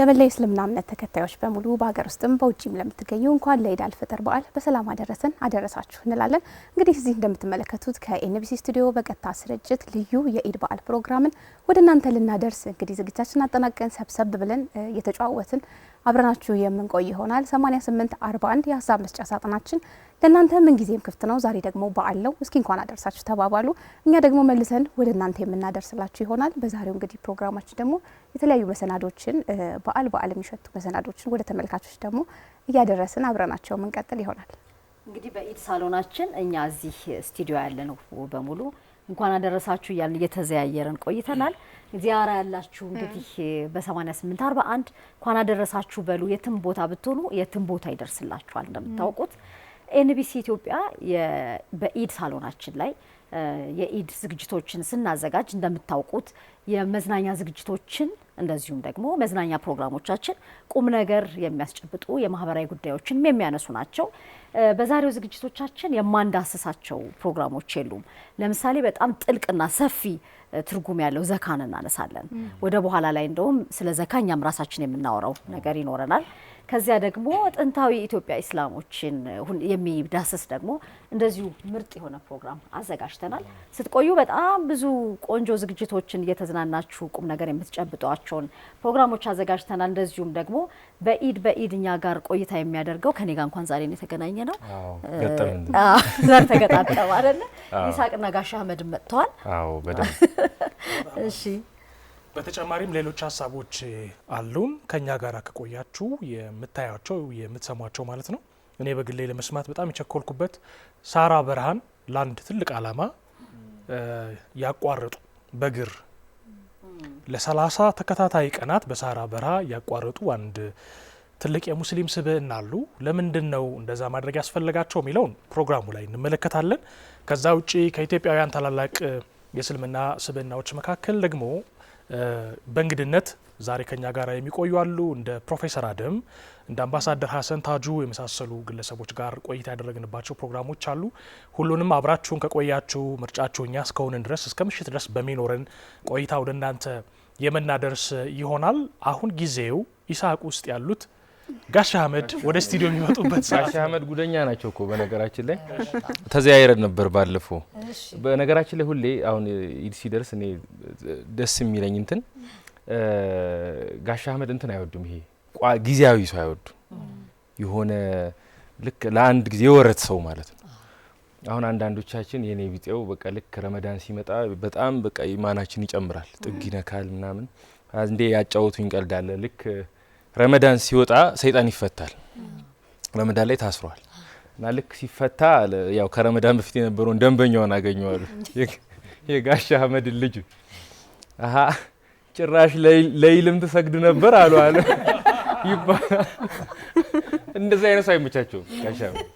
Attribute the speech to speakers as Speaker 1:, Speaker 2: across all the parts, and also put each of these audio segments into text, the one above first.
Speaker 1: ለመላ እስልምና እምነት ተከታዮች በሙሉ በሀገር ውስጥም በውጭም ለምትገኙ እንኳን ለኢድ አልፈጥር በዓል በሰላም አደረሳችሁ እንላለን። እንግዲህ እዚህ እንደምትመለከቱት ከኤንቢሲ ስቱዲዮ በቀጥታ ስርጭት ልዩ የኢድ በዓል ፕሮግራምን ወደ እናንተ ልናደርስ እንግዲህ ዝግጅታችንን አጠናቀን ሰብሰብ ብለን እየተጫወትን አብረናችሁ የምንቆይ ይሆናል። 8841 የሀሳብ መስጫ ሳጥናችን ለእናንተ ምን ጊዜም ክፍት ነው። ዛሬ ደግሞ በዓል ነው። እስኪ እንኳን አደረሳችሁ ተባባሉ። እኛ ደግሞ መልሰን ወደ እናንተ የምናደርስላችሁ ይሆናል። በዛሬው እንግዲህ ፕሮግራማችን ደግሞ የተለያዩ መሰናዶችን በዓል የሚሸቱ መሰናዶችን ወደ ተመልካቾች ደግሞ እያደረስን አብረናቸው የምንቀጥል ይሆናል።
Speaker 2: እንግዲህ በኢድ ሳሎናችን እኛ እዚህ ስቱዲዮ ያለነው በሙሉ እንኳን አደረሳችሁ እያልን እየተዘያየርን ቆይተናል። ዚያራ ያላችሁ እንግዲህ በ8841 እንኳን አደረሳችሁ በሉ። የትም ቦታ ብትሆኑ የትም ቦታ ይደርስላችኋል። እንደምታውቁት ኤንቢሲ ኢትዮጵያ በኢድ ሳሎናችን ላይ የኢድ ዝግጅቶችን ስናዘጋጅ እንደምታውቁት የመዝናኛ ዝግጅቶችን እንደዚሁም ደግሞ መዝናኛ ፕሮግራሞቻችን ቁም ነገር የሚያስጨብጡ የማህበራዊ ጉዳዮችን የሚያነሱ ናቸው። በዛሬው ዝግጅቶቻችን የማንዳስሳቸው ፕሮግራሞች የሉም። ለምሳሌ በጣም ጥልቅና ሰፊ ትርጉም ያለው ዘካን እናነሳለን። ወደ በኋላ ላይ እንደውም ስለ ዘካኛም ራሳችን የምናወራው ነገር ይኖረናል። ከዚያ ደግሞ ጥንታዊ ኢትዮጵያ እስላሞችን የሚዳስስ ደግሞ እንደዚሁ ምርጥ የሆነ ፕሮግራም አዘጋጅተናል። ስትቆዩ በጣም ብዙ ቆንጆ ዝግጅቶችን እየተዝናናችሁ ቁም ነገር የምትጨብጧቸውን ፕሮግራሞች አዘጋጅተናል። እንደዚሁም ደግሞ በኢድ እኛ ጋር ቆይታ የሚያደርገው ከኔ ጋር እንኳን ዛሬ ነው የተገናኘ ነው። ዛሬ ተገጣጠመ አይደለ? ይሳቅና ጋሻ አህመድ መጥተዋል።
Speaker 3: አዎ በደንብ
Speaker 2: እሺ።
Speaker 3: በተጨማሪም ሌሎች ሀሳቦች አሉን። ከኛ ጋር ከቆያችሁ የምታያቸው የምትሰሟቸው ማለት ነው። እኔ በግሌ ለመስማት በጣም የቸኮልኩበት ሳራ በረሃን ለአንድ ትልቅ ዓላማ ያቋረጡ በግር ለ30 ተከታታይ ቀናት በሳራ በረሃ ያቋረጡ አንድ ትልቅ የሙስሊም ስብዕና አሉ። ለምንድን ነው እንደዛ ማድረግ ያስፈልጋቸው የሚለውን ፕሮግራሙ ላይ እንመለከታለን። ከዛ ውጪ ከኢትዮጵያውያን ታላላቅ የእስልምና ስብዕናዎች መካከል ደግሞ በእንግድነት ዛሬ ከኛ ጋር የሚቆዩ አሉ። እንደ ፕሮፌሰር አደም እንደ አምባሳደር ሀሰን ታጁ የመሳሰሉ ግለሰቦች ጋር ቆይታ ያደረግንባቸው ፕሮግራሞች አሉ። ሁሉንም አብራችሁን ከቆያችሁ ምርጫችሁ እኛ እስከሆንን ድረስ እስከ ምሽት ድረስ በሚኖረን ቆይታ ወደ እናንተ የምናደርስ ይሆናል። አሁን ጊዜው ኢሳቅ ውስጥ ያሉት ጋሻ አህመድ ወደ ስቱዲዮ የሚመጡበት ሰዓት።
Speaker 4: ጋሻ አህመድ ጉደኛ ናቸው እኮ በነገራችን ላይ ተዘያይረን ነበር ባለፈው። በነገራችን ላይ ሁሌ አሁን ኢድ ሲደርስ እኔ ደስ የሚለኝ ጋሻ አህመድ አይወዱም። ይሄ ጊዜያዊ ሰው አይወዱም። የሆነ ልክ ለአንድ ጊዜ የወረት ሰው ማለት ነው። አሁን አንዳንዶቻችን የኔ ቢጤው በቃ ልክ ረመዳን ሲመጣ በጣም በቃ ኢማናችን ይጨምራል፣ ጥግ ይነካል ምናምን። እንዴ ያጫወቱኝ ቀልዳለ ልክ ረመዳን ሲወጣ ሰይጣን ይፈታል። ረመዳን ላይ ታስሯል እና ልክ ሲፈታ ያው ከረመዳን በፊት የነበረውን ደንበኛውን አገኘዋሉ። የጋሻ አህመድ ልጅ ጭራሽ ለይልም ተሰግድ ነበር አሉ ይባላል። እንደዛ አይነት ሰው አይመቻቸውም ጋሻ አህመድ።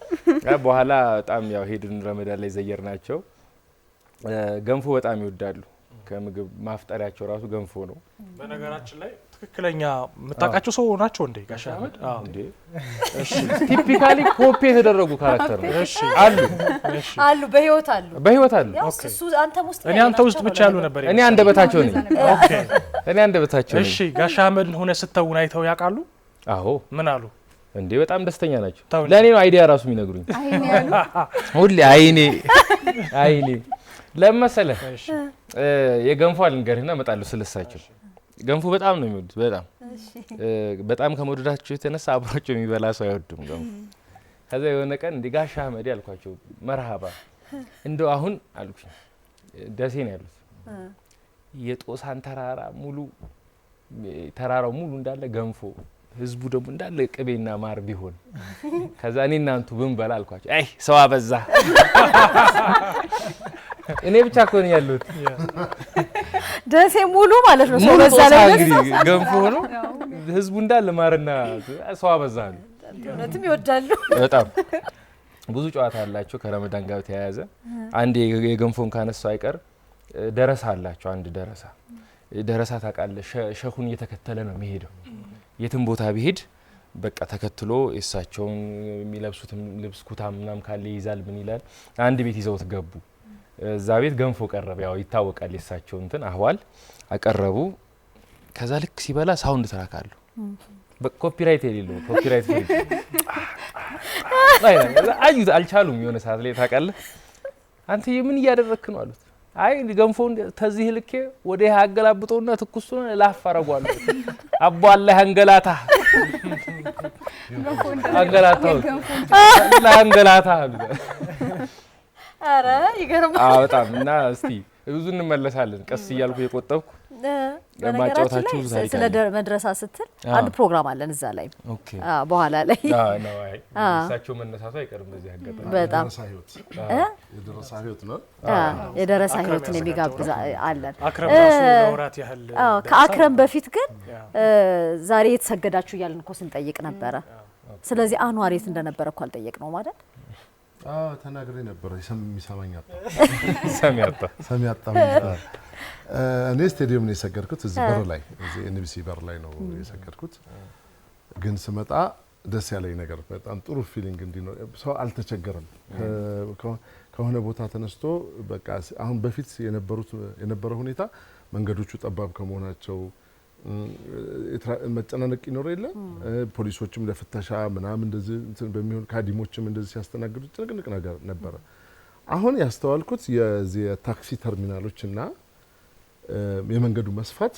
Speaker 4: በኋላ በጣም ያው ሄድን ረመዳን ላይ ዘየርናቸው። ገንፎ በጣም ይወዳሉ። ከምግብ ማፍጠሪያቸው ራሱ ገንፎ ነው።
Speaker 3: በነገራችን ላይ ትክክለኛ የምታውቃቸው ሰው ናቸው እንዴ ጋሻ አህመድ? አዎ እንዴ።
Speaker 4: እሺ ቲፒካሊ ኮፒ የተደረጉ ካራክተር ነው። እሺ
Speaker 2: አሉ በህይወት አሉ።
Speaker 3: እሱ አንተ ውስጥ ብቻ ያሉ ነበር።
Speaker 4: እኔ አንደበታቸው ነኝ።
Speaker 3: ኦኬ
Speaker 4: እኔ አንደበታቸው ነኝ።
Speaker 3: እሺ ጋሻ አህመድን ሆነ ስተውን አይተው ያውቃሉ?
Speaker 4: አዎ።
Speaker 3: ምን አሉ?
Speaker 4: እንዴ በጣም ደስተኛ ናቸው። ለኔ ነው አይዲያ ራሱ የሚነግሩኝ። ሁሌ አይኔ ለመሰለ የገንፎ አልንገርህና እመጣለሁ ስለሳቸው። ገንፎ በጣም ነው የሚወዱት። በጣም ከመወደዳቸው የተነሳ አብሯቸው የሚበላ ሰው አይወዱም ገንፎ። ከዛ የሆነ ቀን እንደ ጋሻ አህመድ ያልኳቸው መርሃባ እንደው አሁን አልኩኝ ደሴ ነው ያሉት። የጦሳን ተራራው ሙሉ እንዳለ ገንፎ፣ ህዝቡ ደግሞ እንዳለ ቅቤና ማር ቢሆን ከዛ እኔ እናንቱ ብንበላ አልኳቸው። አይ ሰው አበዛ። እኔ ብቻ እኮ ነኝ ያሉት
Speaker 2: ደሴ ሙሉ ማለት ነው። ሰው በዛ ላይ
Speaker 4: እንግዲህ ገንፎ ሆኖ ህዝቡ እንዳለ ማርና ሰው አበዛ ነው።
Speaker 2: እውነትም ይወዳሉ
Speaker 4: በጣም። ብዙ ጨዋታ አላቸው ከረመዳን ጋር ተያያዘ። አንድ የገንፎን ካነሳው አይቀር ደረሳ አላቸው። አንድ ደረሳ ታውቃለህ፣ ሸኹን እየተከተለ ነው የሚሄደው። የትም ቦታ ቢሄድ በቃ ተከትሎ እሳቸውን የሚለብሱትም ልብስ ኩታም ምናም ካለ ይዛል። ምን ይላል? አንድ ቤት ይዘውት ገቡ። እዛ ቤት ገንፎ ቀረበ። ያው ይታወቃል የሳቸው አህዋል አቀረቡ። ከዛ ልክ ሲበላ ሳውንድ ትራካሉ በኮፒራይት የሌለው ኮፒራይት ፍሪ አዩት አልቻሉም። የሆነ ሰዓት ላይ ታውቃለህ አንተ ምን እያደረክ ነው አሉት። አይ ገንፎን ተዚህ ልኬ ወደ ያገላብጠውና ትኩሱን ላፋረጓለሁ አቦ አላህ አንገላታ አንገላታው አንገላታ
Speaker 2: አረ ይገርማል
Speaker 4: በጣም እና እስቲ ብዙ እንመለሳለን ቀስ እያልኩ የቆጠብኩ ለማጫወታችሁ ዛሬ
Speaker 2: ስለ መድረሳ ስትል አንድ ፕሮግራም አለን እዛ ላይ
Speaker 4: ኦኬ
Speaker 2: በኋላ ላይ
Speaker 4: ነው አይ እሳቸው መነሳቱ አይቀርም በዚህ አጋጣሚ
Speaker 2: በጣም
Speaker 5: የደረሳ ህይወት ነው
Speaker 2: የደረሳ ህይወትን የሚጋብዝ አለን
Speaker 3: አክረም ራሱ ለወራት ያህል
Speaker 2: ከአክረም በፊት ግን ዛሬ የተሰገዳችሁ እያልን እኮ ስንጠይቅ ነበረ። ስለዚህ አንዋር የት እንደነበረ እኮ አልጠየቅ ነው ማለት
Speaker 5: ተናግሬ ነበር የሚሰማኝ አጣ
Speaker 4: ሰሚ
Speaker 5: አጣ እኔ ስቴዲየም ነው የሰገድኩት እዚህ በር ላይ እዚህ ኤንቢሲ በር ላይ ነው የሰገድኩት። ግን ስመጣ ደስ ያለኝ ነገር በጣም ጥሩ ፊሊንግ እንዲኖር ሰው አልተቸገረም። ከሆነ ቦታ ተነስቶ በቃ አሁን በፊት የነበረው ሁኔታ መንገዶቹ ጠባብ ከመሆናቸው መጨናነቅ ይኖር የለ ፖሊሶችም ለፍተሻ ምናምን እንደዚህ እንትን በሚሆን ካዲሞችም እንደዚህ ሲያስተናግዱ ጭንቅንቅ ነገር ነበረ። አሁን ያስተዋልኩት የታክሲ ተርሚናሎችና የመንገዱ መስፋት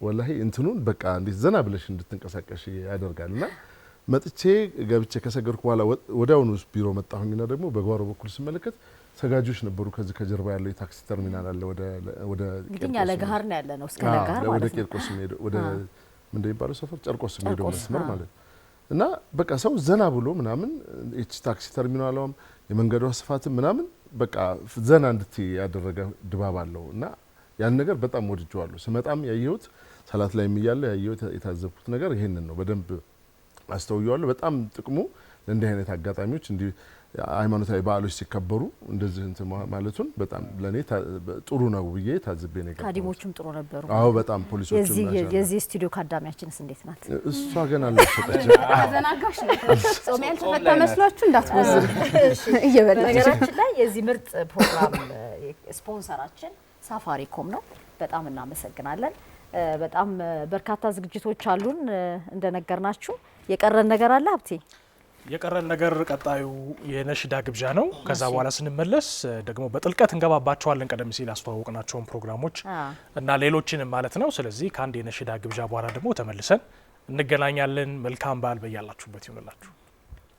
Speaker 5: ወላሂ እንትኑን በቃ እንዴት ዘና ብለሽ እንድትንቀሳቀሽ ያደርጋልና መጥቼ ገብቼ ከሰገርኩ በኋላ ወዲያውኑ ቢሮ መጣሁኝና ደግሞ በጓሮ በኩል ስመለከት ሰጋጆች ነበሩ። ከዚህ ከጀርባ ያለው የታክሲ ተርሚናል አለ ወደ
Speaker 2: እንግዲህ ለጋር ነው ያለ ነው እስከ ለጋር ማለት ነው።
Speaker 5: ወደ ቄርቆስ የሚሄደው ወደ ምን እንደሚባለው ሰፈር ጨርቆስ የሚሄደው መስመር ማለት እና በቃ ሰው ዘና ብሎ ምናምን እቺ ታክሲ ተርሚናሏም የመንገዷ ስፋትም ምናምን በቃ ዘና እንድትይ ያደረገ ድባብ አለው እና ያን ነገር በጣም ወድጄዋለሁ። ስመጣም ያየሁት ሰላት ላይ የሚያለው ያየሁት የታዘብኩት ነገር ይሄንን ነው። በደንብ አስተውየዋለሁ። በጣም ጥቅሙ ለእንዲህ አይነት አጋጣሚዎች እንዲህ ሃይማኖታዊ በዓሎች ሲከበሩ እንደዚህ እንትን ማለቱን በጣም ለኔ ጥሩ ነው ብዬ ታዝቤ ነገር
Speaker 2: ካዲሞቹም ጥሩ ነበሩ።
Speaker 5: አዎ በጣም ፖሊሶቹም
Speaker 2: የዚህ ስቱዲዮ ካዳሚያችንስ እንዴት ናት?
Speaker 5: እሷ ገና አልተሸጠችም።
Speaker 1: አዘናጋሽ ነው ጾም ያልተፈታ መስሏችሁ እንዳትወዝሩ እየበላችሁ።
Speaker 2: ነገራችን ላይ የዚህ ምርጥ ፕሮግራም ስፖንሰራችን ሳፋሪኮም ነው። በጣም እናመሰግናለን። በጣም በርካታ ዝግጅቶች አሉን እንደነገርናችሁ። የቀረን ነገር አለ ሀብቴ?
Speaker 3: የቀረን ነገር ቀጣዩ የነሽዳ ግብዣ ነው። ከዛ በኋላ ስንመለስ ደግሞ በጥልቀት እንገባባቸዋለን ቀደም ሲል አስተዋወቅናቸውን ፕሮግራሞች እና ሌሎችንም ማለት ነው። ስለዚህ ከአንድ የነሽዳ ግብዣ በኋላ ደግሞ ተመልሰን እንገናኛለን። መልካም በዓል በያላችሁበት ይሁንላችሁ።